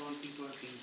20-20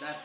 10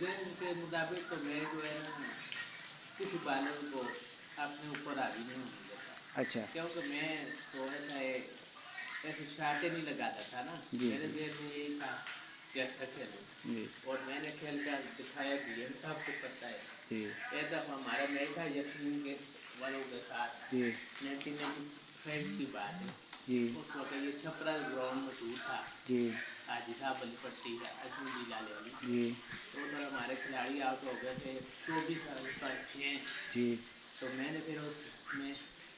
ذہن کے مطابق تو میں جو ہے نا کسی بالر کو اپنے اوپر حاوی نہیں ہونے دیتا، اچھا کیونکہ میں تو ایسے شاٹیں نہیں لگاتا تھا نا، جی میرے جی ذہن میں یہی تھا کہ اچھا کھیلوں، جی اور میں نے کھیل کر دکھایا بھی ہے، سب کو پتہ ہے۔ جی ایک دفعہ ہمارا میچ تھا یسین کے والوں کے ساتھ، جی 1995 کی بات ہے، جی اس وقت یہ چھپرا گراؤنڈ مشہور تھا، جی حاجی صاحب علی پٹی کا اجمی لیلا والی، جی تو ادھر ہمارے کھلاڑی آؤٹ ہو گئے تھے 24 پر 6، جی تو میں نے پھر اس میں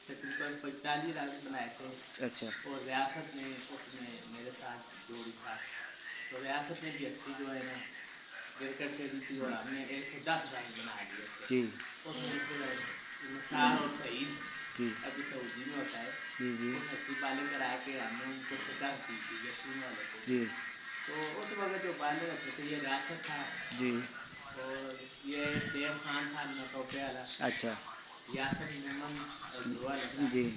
تقریباً 45 رن بنائے تھے، اچھا اور ریاست نے اس میں میرے ساتھ جوڑی تھا، تو ریاست نے بھی اچھی جو ہے نا کرکٹ کھیلی تھی، اور ہم نے 110 رن بنا دیے تھے۔ جی اس میں پھر نثار اور سعید جی ابھی سعودی میں ہوتا ہے، جی جی اس اچھی بالنگ کرا کے ہم نے ان کو شکست دی تھی یسین والے کو۔ جی تو اس وقت جو بالر اچھے تھے یہ ریاست تھا، جی اور یہ دیم خان تھا نٹوپے والا، اچھا یاسر محمد اظہر والا تھا، جی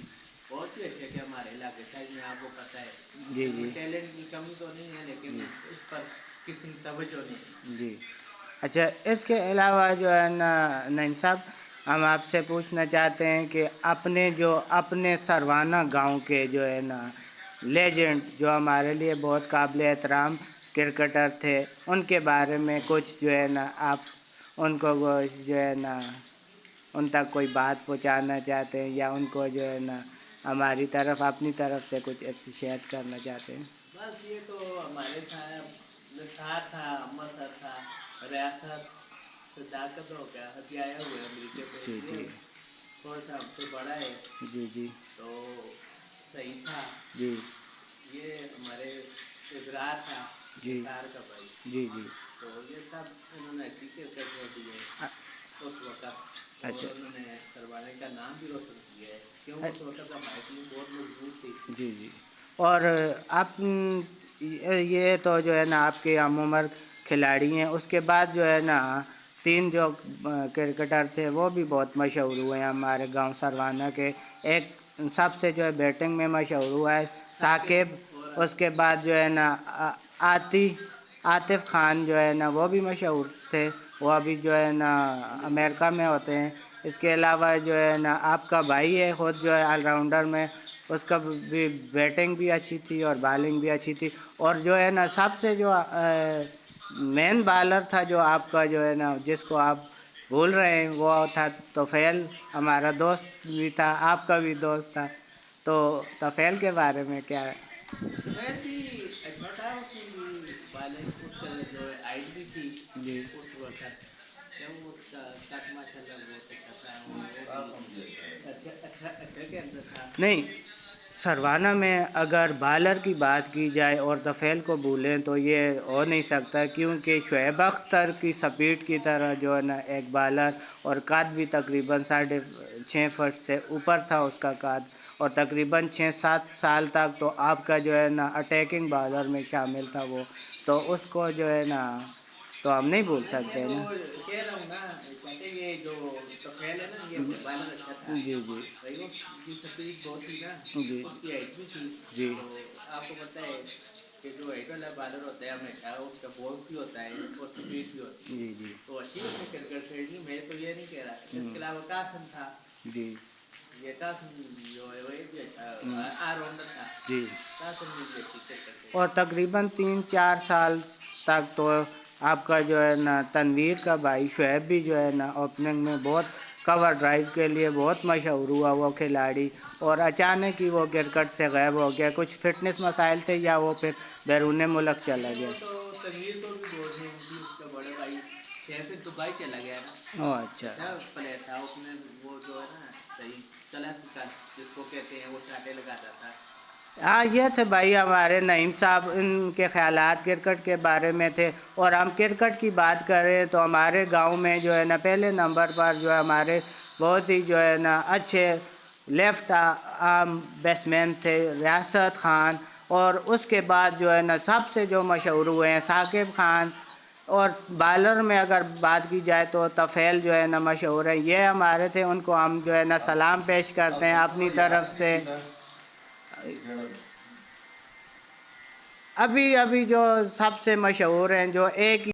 بہت ہی اچھے تھے ہمارے علاقے شاید میں آپ کو پتہ ہے، جی ان میں جی ٹیلنٹ کی کمی تو نہیں ہے لیکن جی اس پر کسی نے توجہ نہیں دی۔ جی اچھا، اس کے علاوہ جو ہے نا نعیم صاحب، ہم آپ سے پوچھنا چاہتے ہیں کہ اپنے سروانہ گاؤں کے جو ہے نا لیجنڈ، جو ہمارے لیے بہت قابل احترام کرکٹر تھے، ان کے بارے میں کچھ جو ہے نا آپ ان کو جو ہے نا ان تک کوئی بات پہنچانا چاہتے ہیں، یا ان کو جو ہے نا ہماری طرف اپنی طرف سے کچھ اپریشیٹ کرنا چاہتے ہیں؟ بس یہ تو ہمارے صاحب نثار تھا، امسر تھا، ریاست صداقت ہو گیا، ابھی آیا ہوا ہے امریکہ سے، جی یہ جی تھوڑا سا ہم سے بڑا ہے، جی جی تو صحیح تھا، جی یہ ہمارے ابرار تھا جی نثار کا بھائی، جی جی تو یہ سب انہوں نے اچھی کرکٹ کھیلی ہے اس وقت، اور اچھا انہوں نے سروانے کا نام بھی روشن کیا ہے، کیونکہ اس وقت ہماری ٹیم بہت مضبوط تھی۔ جی جی اور آپ یہ تو جو ہے نا آپ کے ہم عمر کھلاڑی ہیں، اس کے بعد جو ہے نا 3 جو کرکٹر تھے وہ بھی بہت مشہور ہوئے ہیں ہمارے گاؤں سروانہ کے۔ ایک سب سے جو ہے بیٹنگ میں مشہور ہوا ہے ثاقب، اس کے بعد جو ہے نا عاطف خان جو ہے نا وہ بھی مشہور تھے، وہ ابھی جو ہے نا امریکہ میں ہوتے ہیں۔ اس کے علاوہ جو ہے نا آپ کا بھائی ہے خود جو ہے آل راؤنڈر میں، اس کا بھی بیٹنگ بھی اچھی تھی اور بالنگ بھی اچھی تھی، اور جو ہے نا سب سے جو مین بالر تھا جو آپ کا جو ہے نا جس کو آپ بھول رہے ہیں، وہ تھا طفیل، ہمارا دوست بھی تھا، آپ کا بھی دوست تھا، تو طفیل کے بارے میں کیا ہے؟ میں بھی اچھا تھا، اس میں بھی بالنگ، اس کا جو ہائٹ بھی تھی جی اس وقت، کیوں اس کا کٹ ماشاء اللہ بہت اچھا تھا، اور وہ بھی اچھا کھیلتا تھا۔ نہیں، سروانہ میں اگر بالر کی بات کی جائے اور طفیل کو بھولیں تو یہ ہو نہیں سکتا، کیونکہ شعیب اختر کی سپیڈ کی طرح جو ہے نا ایک بالر، اور قد بھی تقریباً 6.5 فٹ سے اوپر تھا اس کا قد، اور تقریباً 6-7 سال تک تو آپ کا جو ہے نا اٹیکنگ بالر میں شامل تھا وہ، تو اس کو جو ہے نا تو ہم نہیں بھول نہیں، میں سکتے تو نا۔ کہہ رہا ہوں نا کہ یہ جو طفیل ہے نا یہ بالر اچھا تھا، جی جی بھائی اس کی سپیڈ بہت تھی نا، جی اس کی ہائٹ بھی تھی، جی تو آپ کو پتہ ہے کہ جو ہائٹ والا بالر ہوتا ہے ہمیشہ اس کا بوز بھی ہوتا ہے اور سپیڈ بھی ہوتی ہے، جی جی تو اچھی اس نے کرکٹ کھیلی، میں تو یہ نہیں کہہ رہا۔ اس کے علاوہ قاسم تھا، جی یہ قاسم جو ہے وہ بھی اچھا آل راؤنڈر تھا، جی قاسم نے بھی اچھی کرکٹ اور کھیلی۔ تقریباً 3-4 سال تک تو آپ کا جو ہے نا تنویر کا بھائی شعیب بھی جو ہے نا اوپننگ میں بہت کور ڈرائیو کے لیے بہت مشہور ہوا وہ کھلاڑی، اور اچانک ہی وہ کرکٹ سے غائب ہو گیا، کچھ فٹنس مسائل تھے یا وہ پھر بیرون ملک چلا نہیں، گیا؟ وہ تو تنویر کو بھی بولتے ہیں، وہ بھی اس کا بڑا بھائی پھر دبئی چلا گیا او نا، اچھا اچھا پلیئر تھا، اپنے وہ جو ہے نا صحیح کلاس کا جس کو کہتے ہیں، وہ شاٹیں لگاتا تھا۔ ہاں، یہ تھے بھائی ہمارے نعیم صاحب، ان کے خیالات کرکٹ کے بارے میں تھے، اور ہم کرکٹ کی بات کریں تو ہمارے گاؤں میں جو ہے نا پہلے نمبر پر جو ہے ہمارے بہت ہی جو ہے نا اچھے لیفٹ آرم بیٹسمین تھے ریاست خان، اور اس کے بعد جو ہے نا سب سے جو مشہور ہوئے ہیں ثاقب خان، اور بالر میں اگر بات کی جائے تو طفیل جو ہے نا مشہور ہے، یہ ہمارے تھے، ان کو ہم جو ہے نا سلام پیش کرتے ہیں اپنی طرف سے۔ ابھی جو سب سے مشہور ہیں، جو ایک